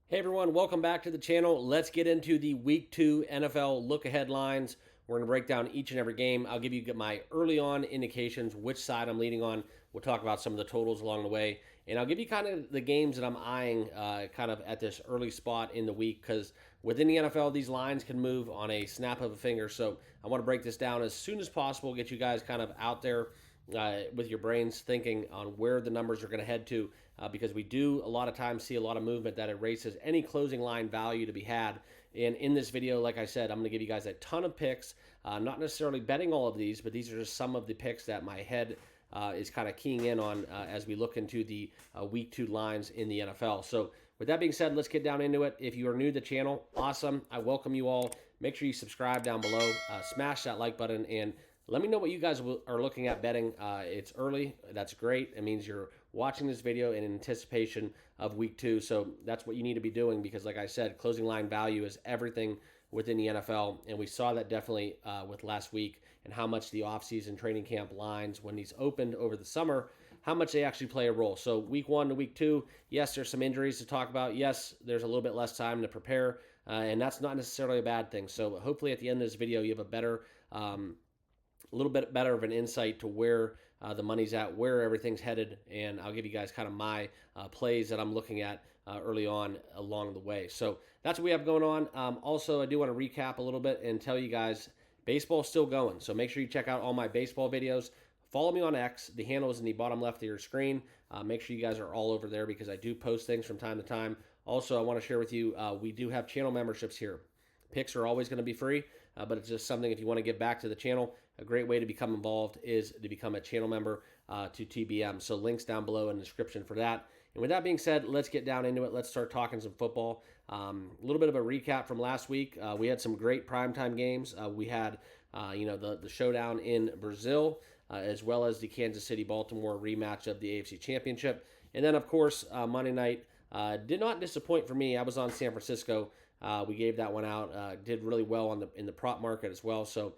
Hey everyone, welcome back to the channel. Let's get into the Week 2 NFL look-ahead lines. We're going to break down each and every game. I'll give you my early on indications, which side I'm leaning on. We'll talk about some of the totals along the way. And I'll give you kind of the games that I'm eyeing kind of at this early spot in the week because within the NFL, these lines can move on a snap of a finger. So I want to break this down as soon as possible, get you guys kind of out there with your brains thinking on where the numbers are going to head to because we do a lot of times see a lot of movement that erases any closing line value to be had. And in this video, like I said, I'm going to give you guys a ton of picks, not necessarily betting all of these, but these are just some of the picks that my head is kind of keying in on as we look into the Week 2 lines in the NFL. So with that being said, let's get down into it. If you are new to the channel, awesome. I welcome you all. Make sure you subscribe down below, smash that like button, and let me know what you guys are looking at betting. It's early. That's great. It means you're watching this video in anticipation of Week 2. So that's what you need to be doing because, like I said, closing line value is everything within the NFL. And we saw that definitely with last week and how much the offseason training camp lines, when these opened over the summer, how much they actually play a role. So Week 1 to Week 2, yes, there's some injuries to talk about. Yes, there's a little bit less time to prepare. And that's not necessarily a bad thing. So hopefully at the end of this video, you have a little bit better of an insight to where the money's at, where everything's headed, and I'll give you guys kind of my plays that I'm looking at early on along the way. So that's what we have going on. Also, I do want to recap a little bit and tell you guys baseball's still going. So make sure you check out all my baseball videos. Follow me on X. The handle is in the bottom left of your screen. Make sure you guys are all over there because I do post things from time to time. Also, I want to share with you, we do have channel memberships here. Picks are always going to be free, but it's just something if you want to give back to the channel, a great way to become involved is to become a channel member to TBM. So links down below in the description for that. And with that being said, let's get down into it. Let's start talking some football. A little bit of a recap from last week. We had some great primetime games. We had, the showdown in Brazil, as well as the Kansas City-Baltimore rematch of the AFC Championship. And then, of course, Monday night did not disappoint for me. I was on San Francisco. We gave that one out. Did really well in the prop market as well. So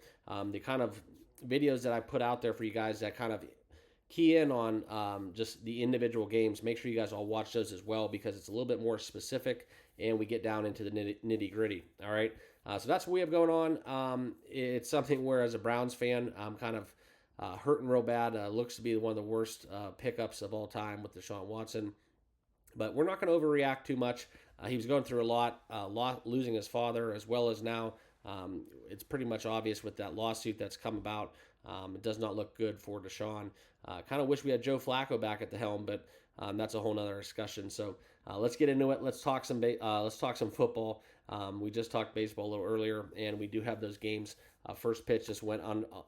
the kind of videos that I put out there for you guys that kind of key in on just the individual games, make sure you guys all watch those as well because it's a little bit more specific and we get down into the nitty gritty. All right. So that's what we have going on. It's something where as a Browns fan, I'm kind of hurting real bad. Looks to be one of the worst pickups of all time with Deshaun Watson. But we're not going to overreact too much. He was going through a lot, losing his father, as well as now it's pretty much obvious with that lawsuit that's come about. It does not look good for Deshaun. Kind of wish we had Joe Flacco back at the helm, but that's a whole nother discussion. So let's get into it. Let's talk some football. We just talked baseball a little earlier, and we do have those games. First pitch just went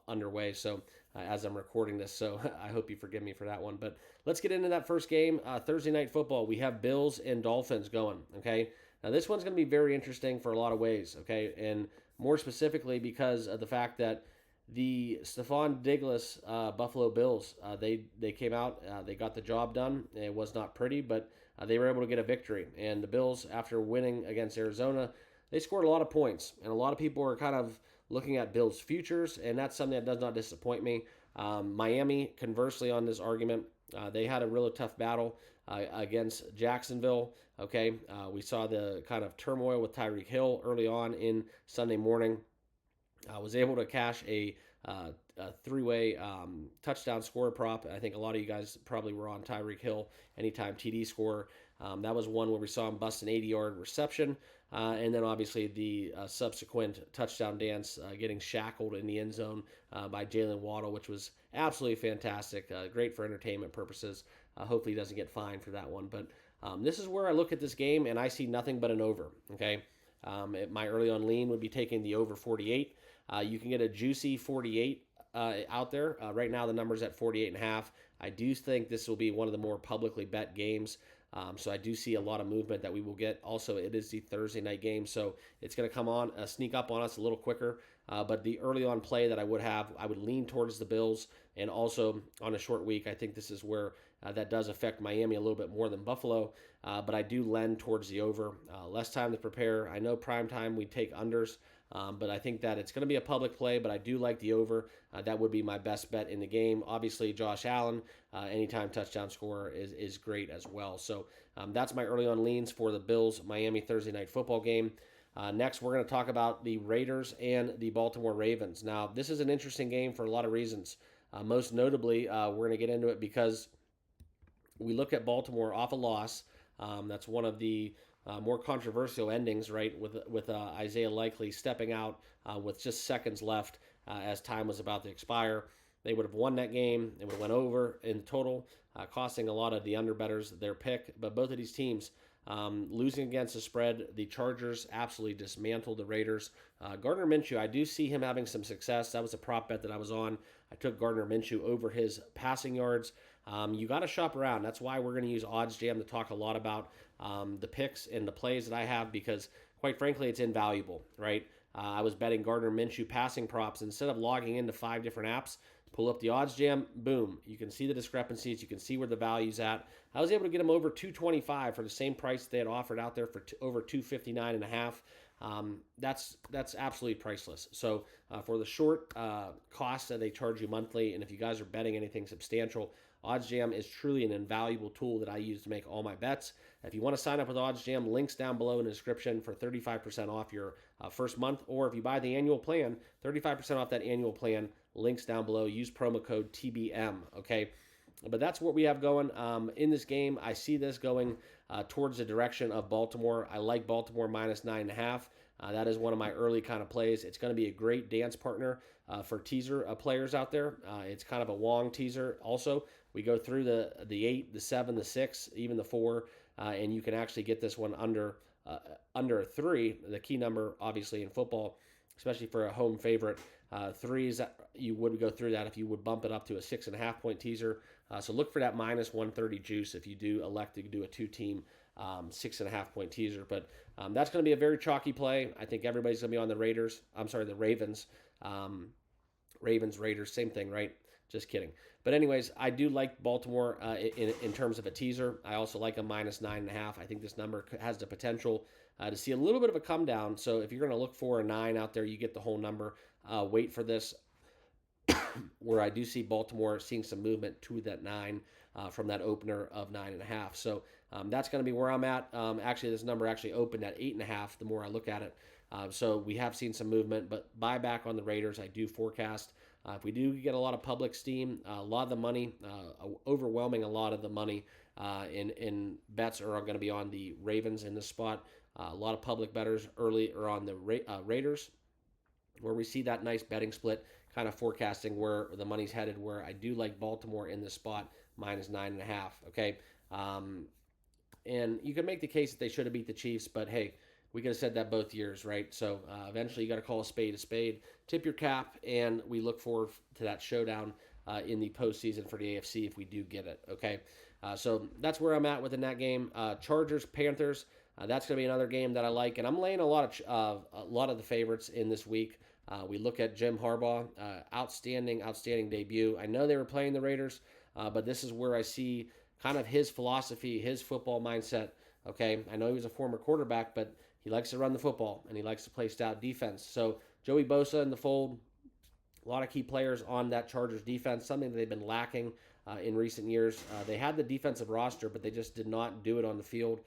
underway. So as I'm recording this, so I hope you forgive me for that one. But let's get into that first game. Thursday night football. We have Bills and Dolphins going. Okay. Now this one's going to be very interesting for a lot of ways. Okay, and more specifically because of the fact that the Stephon Diggs Buffalo Bills, they came out, they got the job done. It was not pretty, but they were able to get a victory. And the Bills, after winning against Arizona, they scored a lot of points. And a lot of people are kind of looking at Bills' futures, and that's something that does not disappoint me. Miami, conversely, on this argument, they had a really tough battle against Jacksonville. Okay, we saw the kind of turmoil with Tyreek Hill early on in Sunday morning. I was able to cash a three-way touchdown score prop. I think a lot of you guys probably were on Tyreek Hill anytime TD score. That was one where we saw him bust an 80-yard reception. And then obviously the subsequent touchdown dance getting shackled in the end zone by Jalen Waddle, which was absolutely fantastic. Great for entertainment purposes. Hopefully he doesn't get fined for that one. But this is where I look at this game and I see nothing but an over. Okay. My early on lean would be taking the over 48. You can get a juicy 48 out there. Right now, the number's at 48.5. I do think this will be one of the more publicly bet games. So I do see a lot of movement that we will get. Also, it is the Thursday night game, so it's going to come on, sneak up on us a little quicker. But the early on play that I would lean towards the Bills. And also on a short week, I think this is where that does affect Miami a little bit more than Buffalo. but I do lend towards the over. Less time to prepare. I know prime time we take unders, but I think that it's going to be a public play, but I do like the over. That would be my best bet in the game. Obviously, Josh Allen, anytime touchdown scorer is great as well. So that's my early on leans for the Bills-Miami Thursday night football game. Next, we're going to talk about the Raiders and the Baltimore Ravens. Now, this is an interesting game for a lot of reasons. Most notably, we're going to get into it because we look at Baltimore off a loss. That's one of the more controversial endings, right, with Isaiah Likely stepping out with just seconds left as time was about to expire. They would have won that game. It would have went over in total, costing a lot of the underbettors their pick. But both of these teams losing against the spread. The Chargers absolutely dismantled the Raiders. Gardner Minshew, I do see him having some success. That was a prop bet that I was on. I took Gardner Minshew over his passing yards. You got to shop around. That's why we're going to use Odds Jam to talk a lot about the picks and the plays that I have because, quite frankly, it's invaluable, right? I was betting Gardner Minshew passing props. Instead of logging into 5 different apps, pull up the Odds Jam, boom. You can see the discrepancies. You can see where the value's at. I was able to get him over 225 for the same price they had offered out there for over 259 and a half. That's absolutely priceless. So for the short cost that they charge you monthly, and if you guys are betting anything substantial, OddsJam is truly an invaluable tool that I use to make all my bets. If you want to sign up with OddsJam, links down below in the description for 35% off your first month. Or if you buy the annual plan, 35% off that annual plan. Links down below. Use promo code TBM, okay? But that's what we have going in this game. I see this going towards the direction of Baltimore. I like Baltimore minus 9.5. That is one of my early kind of plays. It's going to be a great dance partner for teaser players out there. It's kind of a long teaser also. We go through the 8, the 7, the 6, even the 4, and you can actually get this one under a 3, the key number, obviously, in football, especially for a home favorite. 3 is that you would go through that if you would bump it up to a 6.5 point teaser. So look for that minus 130 juice if you do elect to do a 2-team 6.5 point teaser. But that's going to be a very chalky play. I think everybody's going to be on the Ravens. Ravens, Raiders, same thing, right? Just kidding. But anyways, I do like Baltimore in terms of a teaser. I also like a minus 9.5. I think this number has the potential to see a little bit of a come down. So if you're going to look for a 9 out there, you get the whole number. Wait for this, where I do see Baltimore seeing some movement to that 9 from that opener of 9.5. So that's going to be where I'm at. Actually, this number actually opened at 8.5 the more I look at it. So we have seen some movement, but buyback on the Raiders, I do forecast. If we do get a lot of public steam, a lot of the money, overwhelming a lot of the money in bets are going to be on the Ravens in this spot. A lot of public bettors early are on the Raiders, where we see that nice betting split, kind of forecasting where the money's headed, where I do like Baltimore in this spot, minus 9.5, okay? And you can make the case that they should have beat the Chiefs, but hey, we could have said that both years, right? So eventually you got to call a spade a spade. Tip your cap, and we look forward to that showdown in the postseason for the AFC if we do get it, okay? So that's where I'm at within that game. Chargers, Panthers, that's going to be another game that I like, and I'm laying a lot of the favorites in this week. We look at Jim Harbaugh, outstanding debut. I know they were playing the Raiders, but this is where I see kind of his philosophy, his football mindset, okay? I know he was a former quarterback, but he likes to run the football, and he likes to play stout defense. So Joey Bosa in the fold, a lot of key players on that Chargers defense, something that they've been lacking in recent years. They had the defensive roster, but they just did not do it on the field.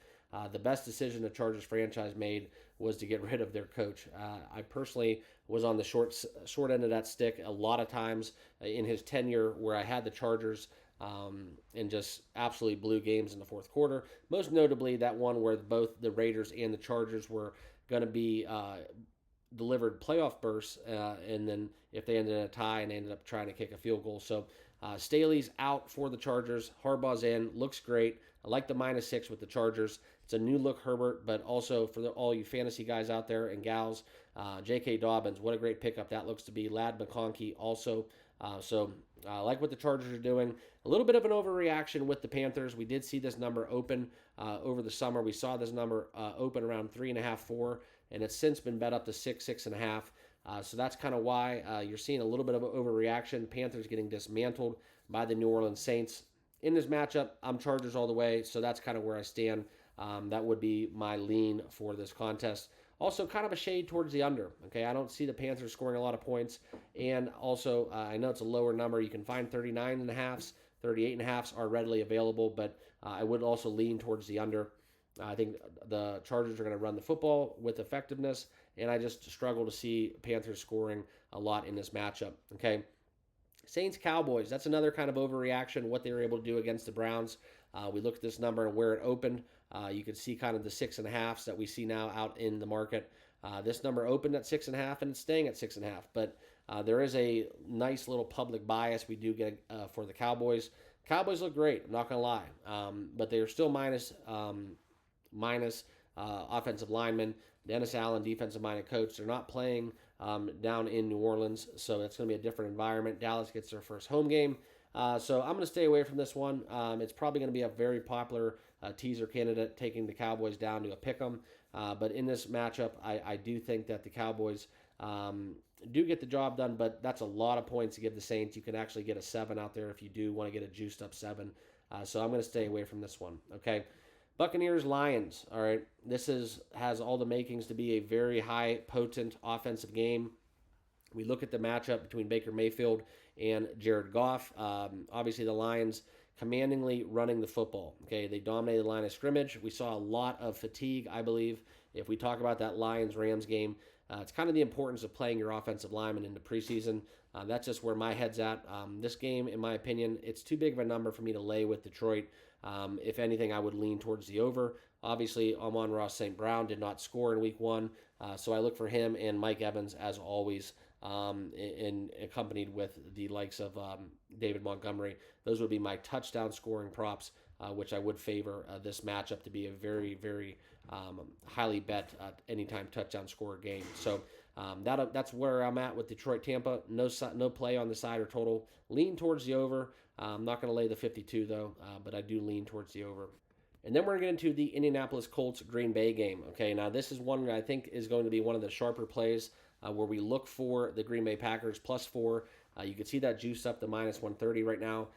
The best decision the Chargers franchise made was to get rid of their coach. I personally was on the short end of that stick a lot of times in his tenure, where I had the Chargers and just absolutely blew games in the fourth quarter. Most notably, that one where both the Raiders and the Chargers were going to be delivered playoff bursts, and then if they ended in a tie and they ended up trying to kick a field goal. So Staley's out for the Chargers. Harbaugh's in. Looks great. I like the minus 6 with the Chargers. It's a new look Herbert, but also for all you fantasy guys out there and gals, J.K. Dobbins, what a great pickup that looks to be. Lad McConkey also. So I like what the Chargers are doing. A little bit of an overreaction with the Panthers. We did see this number open over the summer. We saw this number open around 3.5, 4, and it's since been bet up to 6, 6.5. So that's kind of why you're seeing a little bit of an overreaction. Panthers getting dismantled by the New Orleans Saints. In this matchup, I'm Chargers all the way, so that's kind of where I stand. That would be my lean for this contest. Also, kind of a shade towards the under. Okay, I don't see the Panthers scoring a lot of points, and also I know it's a lower number. You can find 39.5s, 38.5s are readily available, but I would also lean towards the under. I think the Chargers are going to run the football with effectiveness, and I just struggle to see Panthers scoring a lot in this matchup. Okay, Saints Cowboys. That's another kind of overreaction. What they were able to do against the Browns. We look at this number and where it opened. You can see kind of the 6.5s that we see now out in the market. This number opened at 6.5 and it's staying at 6.5. But there is a nice little public bias we do get for the Cowboys. Cowboys look great. I'm not going to lie, but they are still minus offensive linemen. Dennis Allen, defensive-minded coach. They're not playing down in New Orleans, so it's going to be a different environment. Dallas gets their first home game. So I'm going to stay away from this one. It's probably going to be a very popular teaser candidate, taking the Cowboys down to a pick 'em. But in this matchup, I do think that the Cowboys do get the job done, but that's a lot of points to give the Saints. You can actually get a 7 out there if you do want to get a juiced-up 7. So I'm going to stay away from this one, okay? Buccaneers, Lions. All right, this has all the makings to be a very high, potent offensive game. We look at the matchup between Baker Mayfield and Jared Goff. Obviously, the Lions commandingly running the football. Okay, they dominated the line of scrimmage. We saw a lot of fatigue, I believe. If we talk about that Lions-Rams game, it's kind of the importance of playing your offensive linemen in the preseason. That's just where my head's at. This game, in my opinion, it's too big of a number for me to lay with Detroit. If anything, I would lean towards the over. Obviously, Amon-Ra St. Brown did not score in week 1, so I look for him and Mike Evans, as always, and accompanied with the likes of David Montgomery. Those would be my touchdown scoring props, which I would favor this matchup to be a very, very highly bet anytime touchdown scorer game. So that's where I'm at with Detroit-Tampa. No play on the side or total. Lean towards the over. I'm not going to lay the 52, though, but I do lean towards the over. And then we're going to get into the Indianapolis Colts-Green Bay game. Okay, now this is one that I think is going to be one of the sharper plays where we look for the Green Bay Packers +4. You can see that juice up to -130 right now.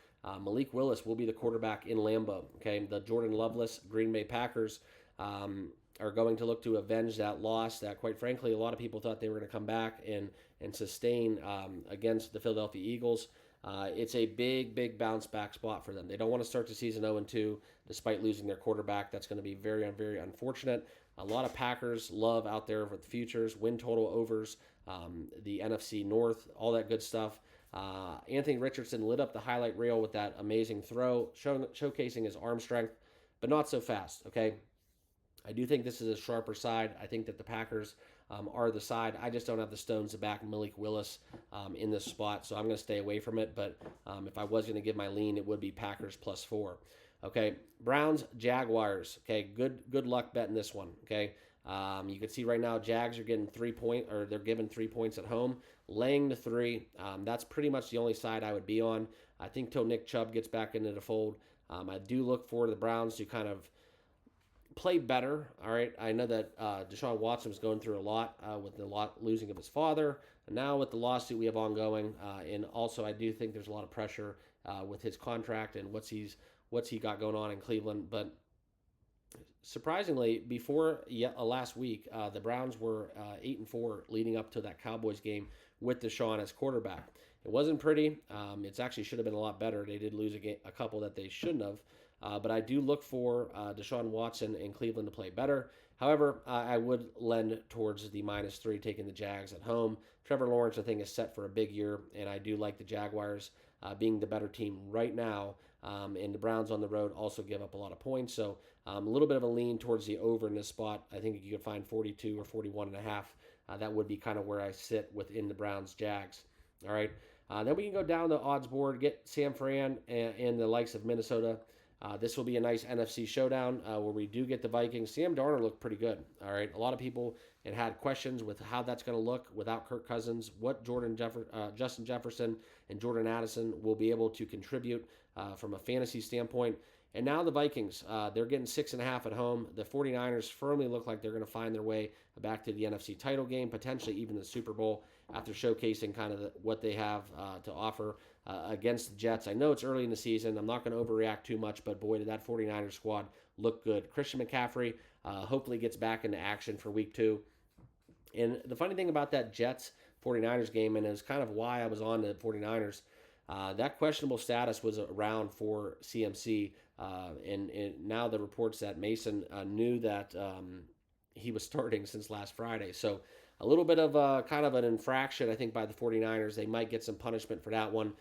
Malik Willis will be the quarterback in Lambeau. Okay, the Jordan Loveless Green Bay Packers are going to look to avenge that loss that, quite frankly, a lot of people thought they were going to come back and sustain against the Philadelphia Eagles. It's a big bounce back spot for them. They don't want to start the season 0-2 despite losing their quarterback. That's going to be very, very unfortunate. A lot of Packers love out there with the futures, win total overs, the NFC North, all that good stuff. Anthony Richardson lit up the highlight reel with that amazing throw, showcasing his arm strength, but not so fast, okay? I do think this is a sharper side. I think that the Packers are the side. I just don't have the stones to back Malik Willis in this spot, so I'm going to stay away from it. But if I was going to give my lean, it would be Packers +4. Okay, Browns, Jaguars. Okay, good luck betting this one. Okay, you can see right now Jags are getting 3 points, or they're given 3 points at home, laying the 3. That's pretty much the only side I would be on. I think till Nick Chubb gets back into the fold, I do look for the Browns to kind of play better. All right, I know that Deshaun Watson was going through a lot with the losing of his father, and now with the lawsuit we have ongoing, and also I do think there's a lot of pressure with his contract and what's he got going on in Cleveland. But surprisingly, before last week, the Browns were 8-4 leading up to that Cowboys game with Deshaun as quarterback. It wasn't pretty. It actually should have been a lot better. They did lose a couple that they shouldn't have. But I do look for Deshaun Watson in Cleveland to play better. However, I would lend towards the -3, taking the Jags at home. Trevor Lawrence, I think, is set for a big year, and I do like the Jaguars being the better team right now. And the Browns on the road also give up a lot of points. So a little bit of a lean towards the over in this spot. I think you could find 42 or 41.5. That would be kind of where I sit within the Browns-Jags. All right. Then we can go down the odds board, get San Fran and the likes of Minnesota. This will be a nice NFC showdown where we do get the Vikings. Sam Darnold looked pretty good. All right. A lot of people had questions with how that's going to look without Kirk Cousins, what Justin Jefferson and Jordan Addison will be able to contribute from a fantasy standpoint. And now the Vikings, they're getting 6.5 at home. The 49ers firmly look like they're going to find their way back to the NFC title game, potentially even the Super Bowl, after showcasing kind of what they have to offer against the Jets. I know it's early in the season. I'm not going to overreact too much, but boy, did that 49ers squad look good. Christian McCaffrey hopefully gets back into action for week 2. And the funny thing about that Jets 49ers game, and it's kind of why I was on the 49ers, that questionable status was around for CMC. And now the reports that Mason knew that he was starting since last Friday. So a little bit of kind of an infraction, I think, by the 49ers. They might get some punishment for that one.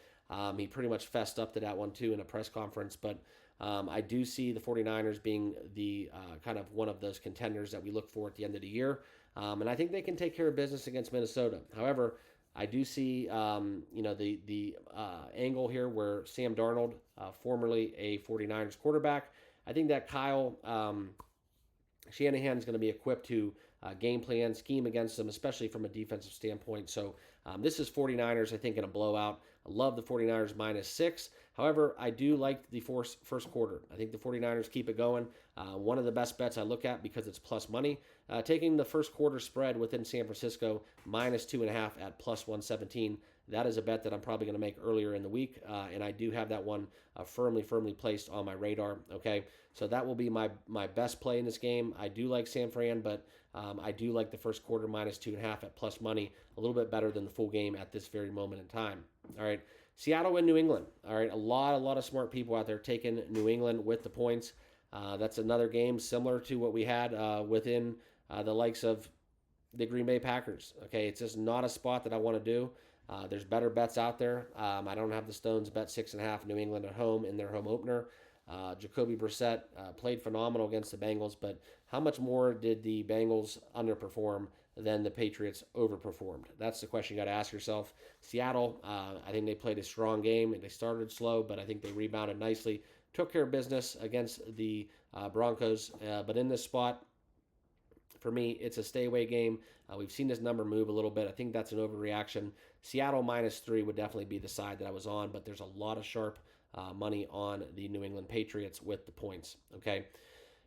He pretty much fessed up to that one, too, in a press conference. But I do see the 49ers being the kind of one of those contenders that we look for at the end of the year. And I think they can take care of business against Minnesota. However, I do see, the angle here where Sam Darnold, formerly a 49ers quarterback, I think that Kyle Shanahan is going to be equipped to game plan, scheme against them, especially from a defensive standpoint. So this is 49ers, I think, in a blowout. I love the 49ers -6. However, I do like the first quarter. I think the 49ers keep it going. One of the best bets I look at because it's plus money. Taking the first quarter spread within San Francisco, -2.5 at +117. That is a bet that I'm probably going to make earlier in the week, and I do have that one firmly placed on my radar. Okay, so that will be my best play in this game. I do like San Fran, but I do like the first quarter -2.5 at plus money, a little bit better than the full game at this very moment in time. All right, Seattle and New England. All right, a lot of smart people out there taking New England with the points. That's another game similar to what we had within the likes of the Green Bay Packers. Okay, it's just not a spot that I want to do. There's better bets out there. I don't have the Stones bet 6.5 New England at home in their home opener. Jacoby Brissett played phenomenal against the Bengals, but how much more did the Bengals underperform than the Patriots overperformed? That's the question you got to ask yourself. Seattle, I think they played a strong game, and they started slow, but I think they rebounded nicely, took care of business against the Broncos. But in this spot, for me, it's a stay-away game. We've seen this number move a little bit. I think that's an overreaction. Seattle -3 would definitely be the side that I was on, but there's a lot of sharp money on the New England Patriots with the points. Okay.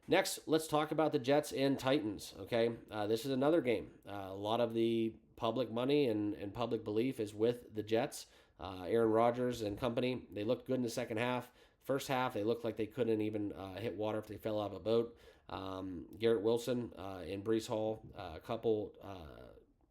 Next, let's talk about the Jets and Titans. Okay. This is another game. A lot of the public money and public belief is with the Jets. Aaron Rodgers and company, they looked good in the second half. First half, they looked like they couldn't even hit water if they fell out of a boat. Garrett Wilson and Breece Hall, a couple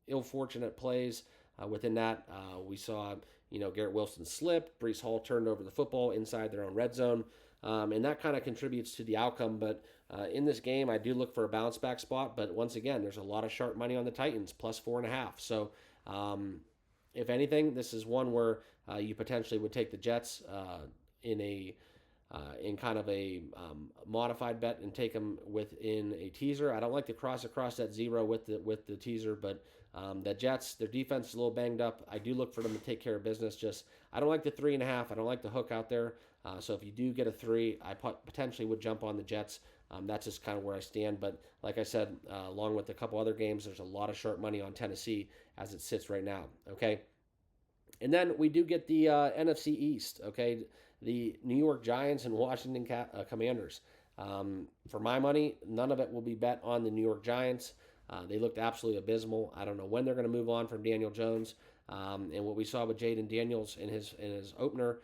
ill-fortunate plays within that. We saw, Garrett Wilson slip. Breece Hall turned over the football inside their own red zone, and that kind of contributes to the outcome. But in this game, I do look for a bounce-back spot. But once again, there's a lot of sharp money on the Titans, +4.5. So if anything, this is one where you potentially would take the Jets in kind of a modified bet and take them within a teaser. I don't like to cross across that 0 with the teaser, but the Jets, their defense is a little banged up. I do look for them to take care of business. Just I don't like the 3.5. I don't like the hook out there. So if you do get a 3, I potentially would jump on the Jets. That's just kind of where I stand. But like I said, along with a couple other games, there's a lot of sharp money on Tennessee as it sits right now. Okay. And then we do get the NFC East, okay? The New York Giants and Washington Commanders. For my money, none of it will be bet on the New York Giants. They looked absolutely abysmal. I don't know when they're going to move on from Daniel Jones. And what we saw with Jaden Daniels in his opener,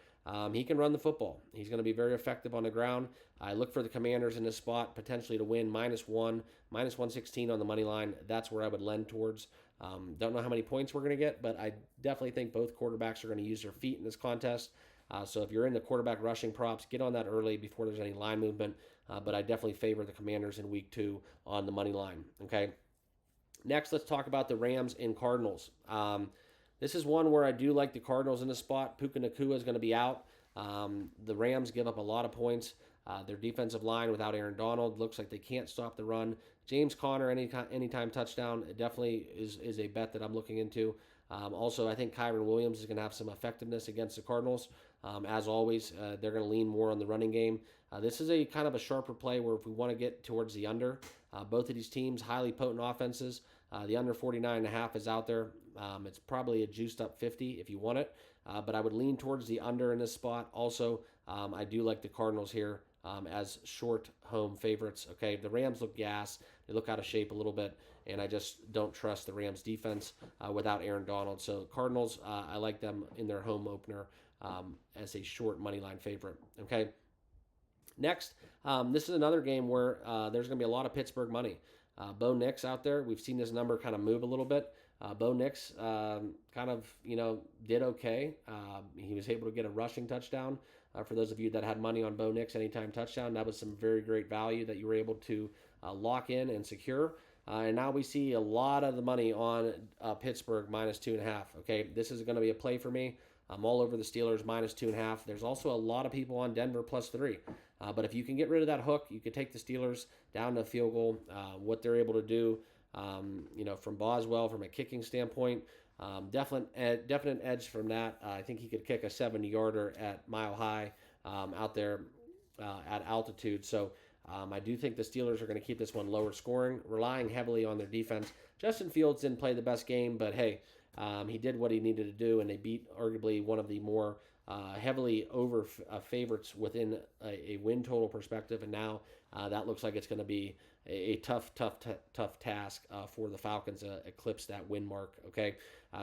he can run the football. He's going to be very effective on the ground. I look for the Commanders in this spot, potentially to win -1, -116 on the money line. That's where I would lend towards. Don't know how many points we're going to get, but I definitely think both quarterbacks are going to use their feet in this contest. So if you're in the quarterback rushing props, get on that early before there's any line movement. But I definitely favor the Commanders in week 2 on the money line. Okay. Next, let's talk about the Rams and Cardinals. This is one where I do like the Cardinals in this spot. Puka Nacua is going to be out. The Rams give up a lot of points. Their defensive line without Aaron Donald looks like they can't stop the run. James Conner, anytime touchdown, definitely is a bet that I'm looking into. Also, I think Kyron Williams is going to have some effectiveness against the Cardinals. As always, they're going to lean more on the running game. This is a kind of a sharper play where if we want to get towards the under, both of these teams, highly potent offenses. The under 49.5 is out there. It's probably a juiced up 50 if you want it. But I would lean towards the under in this spot. Also, I do like the Cardinals here as short home favorites. Okay, the Rams look gas. They look out of shape a little bit, and I just don't trust the Rams defense without Aaron Donald. So Cardinals, I like them in their home opener as a short money line favorite. Okay. Next, this is another game where there's going to be a lot of Pittsburgh money. Bo Nix out there, we've seen this number kind of move a little bit. Bo Nix kind of, did okay. He was able to get a rushing touchdown. For those of you that had money on Bo Nix anytime touchdown, that was some very great value that you were able to lock in and secure. And now we see a lot of the money on Pittsburgh minus 2.5. Okay, this is going to be a play for me. I'm all over the Steelers minus 2.5. There's also a lot of people on Denver plus 3. But if you can get rid of that hook, you could take the Steelers down to a field goal. What they're able to do, from Boswell, from a kicking standpoint, definite edge from that. I think he could kick a 70-yarder at Mile High out there at altitude. So I do think the Steelers are going to keep this one lower scoring, relying heavily on their defense. Justin Fields didn't play the best game, but hey, he did what he needed to do, and they beat arguably one of the more heavily over favorites within a win total perspective, and now that looks like it's going to be a tough task for the Falcons to eclipse that win mark. Okay,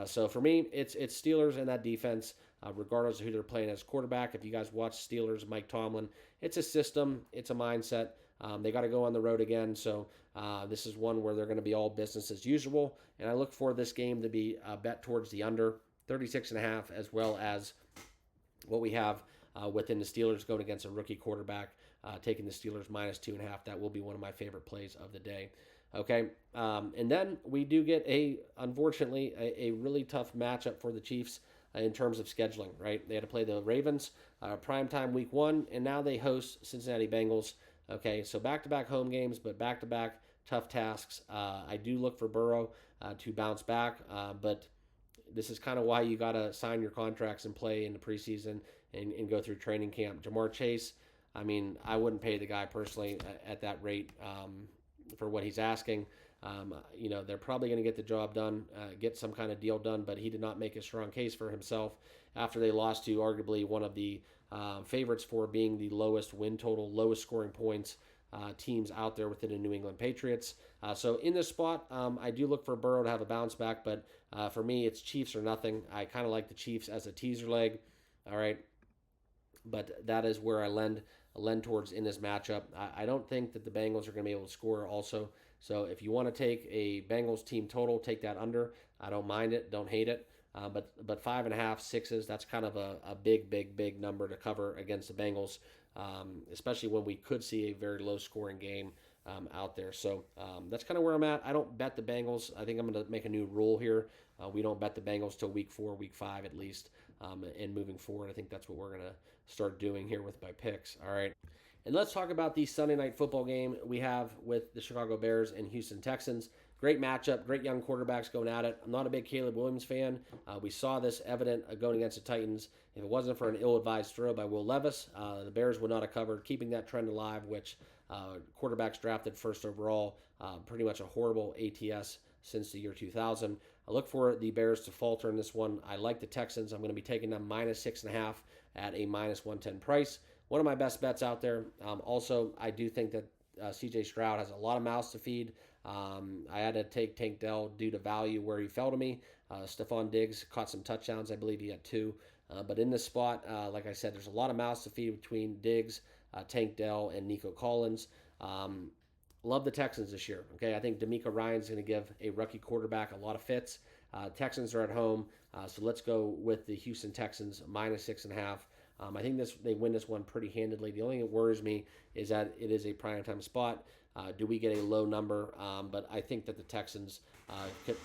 so for me, it's Steelers and that defense, regardless of who they're playing as quarterback. If you guys watch Steelers, Mike Tomlin, it's a system, it's a mindset. They got to go on the road again, so this is one where they're going to be all business as usual, and I look for this game to be bet towards the under 36.5, as well as what we have within the Steelers going against a rookie quarterback, taking the Steelers minus 2.5. That will be one of my favorite plays of the day. Okay, and then we do get unfortunately, a really tough matchup for the Chiefs in terms of scheduling, right? They had to play the Ravens primetime week 1, and now they host Cincinnati Bengals. Okay, so back-to-back home games, but back-to-back tough tasks. I do look for Burrow to bounce back, but this is kind of why you got to sign your contracts and play in the preseason and go through training camp. Jamar Chase, I mean, I wouldn't pay the guy personally at that rate for what he's asking. They're probably going to get the job done, get some kind of deal done, but he did not make a strong case for himself after they lost to arguably one of the favorites for being the lowest win total, lowest scoring points teams out there within the New England Patriots. So in this spot, I do look for Burrow to have a bounce back, but for me, it's Chiefs or nothing. I kind of like the Chiefs as a teaser leg, all right? But that is where I lend towards in this matchup. I don't think that the Bengals are going to be able to score also. So if you want to take a Bengals team total, take that under. I don't mind it, don't hate it. But 5.5, 6s, that's kind of a big number to cover against the Bengals, especially when we could see a very low scoring game out there. So that's kind of where I'm at. I don't bet the Bengals. I think I'm going to make a new rule here. We don't bet the Bengals till week 4, week 5 at least. And moving forward, I think that's what we're going to start doing here with my picks. All right. And let's talk about the Sunday night football game we have with the Chicago Bears and Houston Texans. Great matchup, great young quarterbacks going at it. I'm not a big Caleb Williams fan. We saw this evident going against the Titans. If it wasn't for an ill-advised throw by Will Levis, the Bears would not have covered, keeping that trend alive, which quarterbacks drafted first overall, pretty much a horrible ATS since the year 2000. I look for the Bears to falter in this one. I like the Texans. I'm going to be taking them minus 6.5 at a minus 110 price. One of my best bets out there. Also, I do think that C.J. Stroud has a lot of mouths to feed. I had to take Tank Dell due to value where he fell to me. Stephon Diggs caught some touchdowns. I believe he had 2. But in this spot, like I said, there's a lot of mouths to feed between Diggs, Tank Dell, and Nico Collins. Love the Texans this year. Okay, I think D'Amico Ryan's going to give a rookie quarterback a lot of fits. Texans are at home, so let's go with the Houston Texans minus 6.5. I think they win this one pretty handedly. The only thing that worries me is that it is a primetime spot. Do we get a low number? But I think that the Texans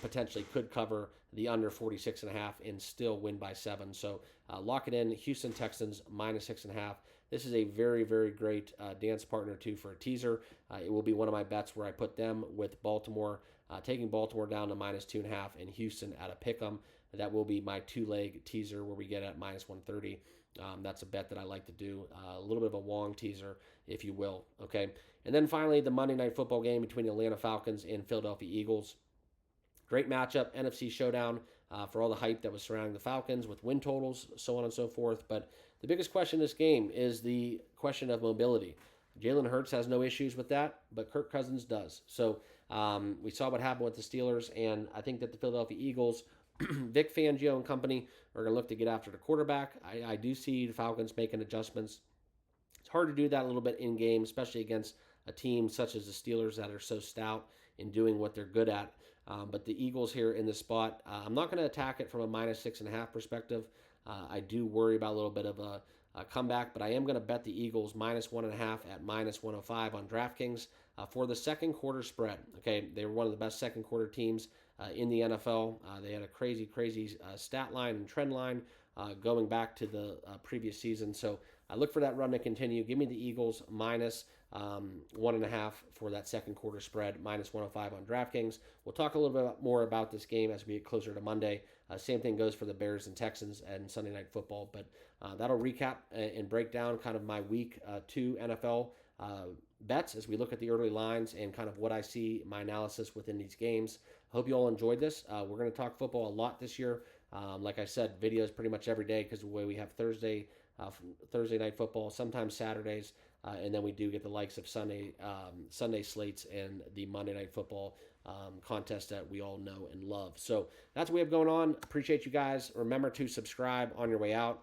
potentially could cover the under 46.5 and still win by 7. So lock it in. Houston Texans minus 6.5. This is a very, very great dance partner too for a teaser. It will be one of my bets where I put them with Baltimore, taking Baltimore down to minus 2.5 and Houston at a pick'em. That will be my 2-leg teaser where we get at minus 130. That's a bet that I like to do. A little bit of a Wong teaser, if you will. Okay. And then finally, the Monday Night Football game between the Atlanta Falcons and Philadelphia Eagles. Great matchup, NFC showdown for all the hype that was surrounding the Falcons with win totals, so on and so forth. But the biggest question in this game is the question of mobility. Jalen Hurts has no issues with that, but Kirk Cousins does. So we saw what happened with the Steelers, and I think that the Philadelphia Eagles, Vic Fangio and company, are going to look to get after the quarterback. I do see the Falcons making adjustments It's hard to do that a little bit in game, especially against a team such as the Steelers that are so stout in doing what they're good at. But the Eagles here in this spot, I'm not going to attack it from a -6.5 perspective. I do worry about a little bit of a comeback, but I am going to bet the Eagles -1.5 at -105 on DraftKings for the second quarter spread. Okay, they were one of the best second quarter teams in the NFL. They had a crazy stat line and trend line going back to the previous season. So I look for that run to continue. Give me the Eagles -1.5 for that second quarter spread, -105 on DraftKings. We'll talk a little bit more about this game as we get closer to Monday. Same thing goes for the Bears and Texans and Sunday Night Football. But that'll recap and break down kind of my week 2 NFL bets as we look at the early lines and kind of what I see, my analysis within these games. I hope you all enjoyed this. We're going to talk football a lot this year. Like I said, videos pretty much every day because the way we have Thursday Night Football, sometimes Saturdays, and then we do get the likes of Sunday slates and the Monday Night Football contest that we all know and love. So that's what we have going on. Appreciate you guys. Remember to subscribe on your way out.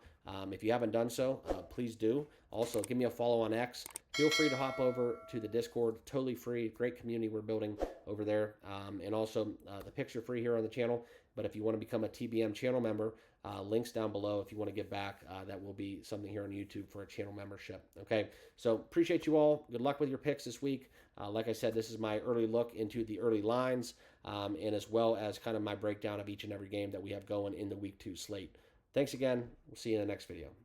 If you haven't done so, please do. Also, give me a follow on X. Feel free to hop over to the Discord. Totally free. Great community we're building over there. And also, the picks are free here on the channel. But if you want to become a TBM channel member, links down below if you want to give back. That will be something here on YouTube for a channel membership. Okay, so appreciate you all. Good luck with your picks this week. Like I said, this is my early look into the early lines and as well as kind of my breakdown of each and every game that we have going in the Week 2 slate. Thanks again. We'll see you in the next video.